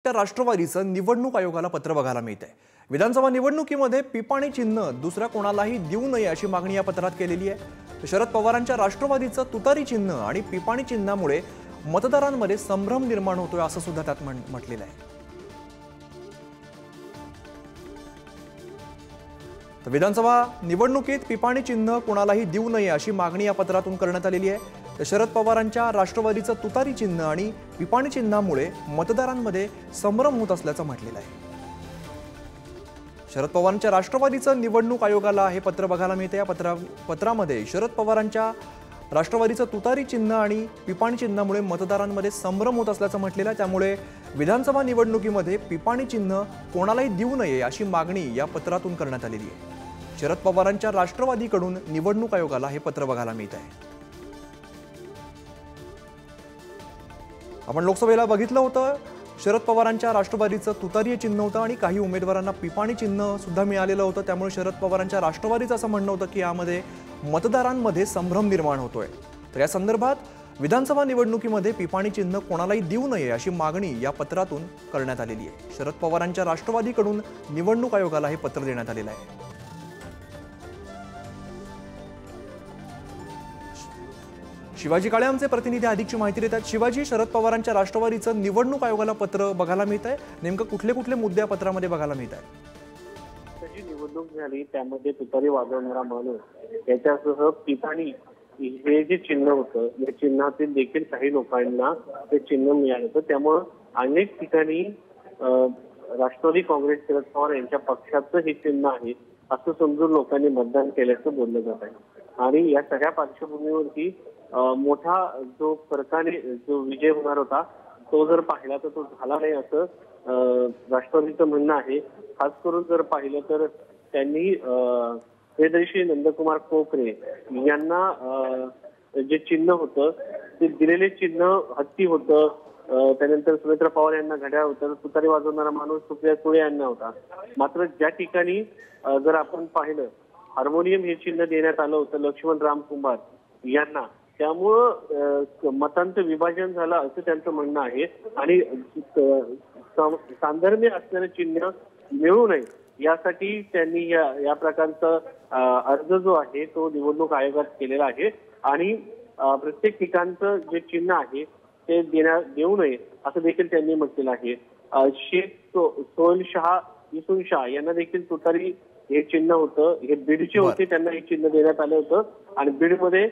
राष्ट्रवादीचं निवडणूक आयोगाला पत्र बघायला मिळतंय। विधानसभा निवडणुकीमध्ये पिपाणी चिन्ह दुसऱ्या कोणालाही देऊ नये अशी मागणी या पत्रात केलेली आहे। शरद पवारांच्या राष्ट्रवादीचं तुतारी चिन्ह आणि पिपाणी चिन्हामुळे मतदारांमध्ये संभ्रम निर्माण होतोय असं सुद्धा त्यात म्हटलेलं आहे। तर विधानसभा निवडणुकीत पिपाणी चिन्ह कोणालाही देऊ नये अशी मागणी या पत्रातून करण्यात आलेली आहे। शरद पवारांच्या राष्ट्रवादीचं तुतारी चिन्ह आणि पिपाणी चिन्हामुळे मतदारांमध्ये संभ्रम होत असल्याचं म्हटलेलं आहे। शरद पवारांच्या राष्ट्रवादीचं निवडणूक आयोगाला हे पत्र बघायला मिळते। या पत्रामध्ये शरद पवारांच्या राष्ट्रवादीचं तुतारी चिन्ह आणि पिपाणी चिन्हामुळे मतदारांमध्ये संभ्रम होत असल्याचं म्हटलेलं आहे। त्यामुळे विधानसभा निवडणुकीमध्ये पिपाणी चिन्ह कोणालाही देऊ नये अशी मागणी या पत्रातून करण्यात आलेली आहे। शरद पवारांच्या राष्ट्रवादीकडून निवडणूक आयोगाला हे पत्र बघायला मिळत आहे। आपण लोकसभेला बघितलं होतं, शरद पवारांच्या राष्ट्रवादीचं तुतारी चिन्ह होतं आणि काही उमेदवारांना पिपाणी चिन्ह सुद्धा मिळालेलं होतं। त्यामुळे शरद पवारांच्या राष्ट्रवादीचं असं म्हणणं होतं की यामध्ये मतदारांमध्ये संभ्रम निर्माण होतोय। तर या संदर्भात विधानसभा निवडणुकीमध्ये पिपाणी चिन्ह कोणालाही देऊ नये अशी मागणी या पत्रातून करण्यात आलेली आहे। शरद पवारांच्या राष्ट्रवादीकडून निवडणूक आयोगाला हे पत्र देण्यात आलेलं आहे। शिवाजी काळे आमचे प्रतिनिधी अधिकची माहिती देतात। शिवाजी, शरद पवारांच्या राष्ट्रवादीचं निवडणूक आयोगाला पत्र बघायला मिळत आहे, नेमकं कुठले कुठले मुद्दे पत्रामध्ये बघायला मिळत आहेत? जी निवडणूक झाली त्यामध्ये तुतारी वाजवणारा माणूस याच्यासह पिपाणी हे जे चिन्ह होतं, या चिन्हातील देखील काही लोकांना ते चिन्ह मिळालं होतं। त्यामुळे अनेक ठिकाणी राष्ट्रवादी काँग्रेस शरद पवार यांच्या पक्षाचं हे चिन्ह आहे असं समजून लोकांनी मतदान केल्याचं बोललं जात आहे। आणि या सगळ्या पार्श्वभूमीवरती मोठा जो फरकाने जो विजय होणार होता तो जर पाहिला तर तो झाला नाही असं राष्ट्रवादीचं म्हणणं आहे। खास करून जर पाहिलं तर त्यांनी श्री नंदकुमार कोकरे यांना जे चिन्ह होतं ते दिलेले चिन्ह हत्ती होतं, त्यानंतर सुनेत्रा पवार यांना घड्याळ होतं, तुतारी वाजवणारा माणूस सुप्रिया सुळे यांना होता। मात्र ज्या ठिकाणी जर आपण पाहिलं हार्मोनियम हे चिन्ह देण्यात आलं होतं लक्ष्मण राम कुंभार यांना, त्यामुळं मतांचं विभाजन झालं असं त्यांचं म्हणणं आहे। आणि साधर्म्य असणारं चिन्ह मिळू नये यासाठी त्यांनी या प्रकारचा अर्ज जो आहे तो निवडणूक आयोगात केलेला आहे। आणि प्रत्येक ठिकाणचं जे चिन्ह आहे ते देऊ नये असं देखील त्यांनी म्हटलेलं आहे। शेख सोहेल शाह इसुन शाह यांना देखील तुतारी हे चिन्ह होतं, हे बीडचे होते, त्यांना हे चिन्ह देण्यात आलं होतं। आणि बीडमध्ये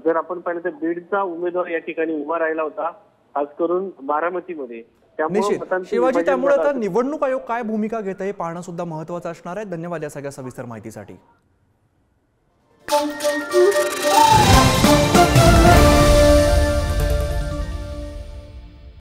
जर आपण पाहिलं तर बीडचा उमेदवार या ठिकाणी उभा राहिला होता, खास करून बारामतीमध्ये। शिवाजी, त्यामुळे आता निवडणूक आयोग काय भूमिका घेत आहे हे पाहणं सुद्धा महत्त्वाचं असणार आहे। धन्यवाद या सगळ्या सविस्तर माहितीसाठी।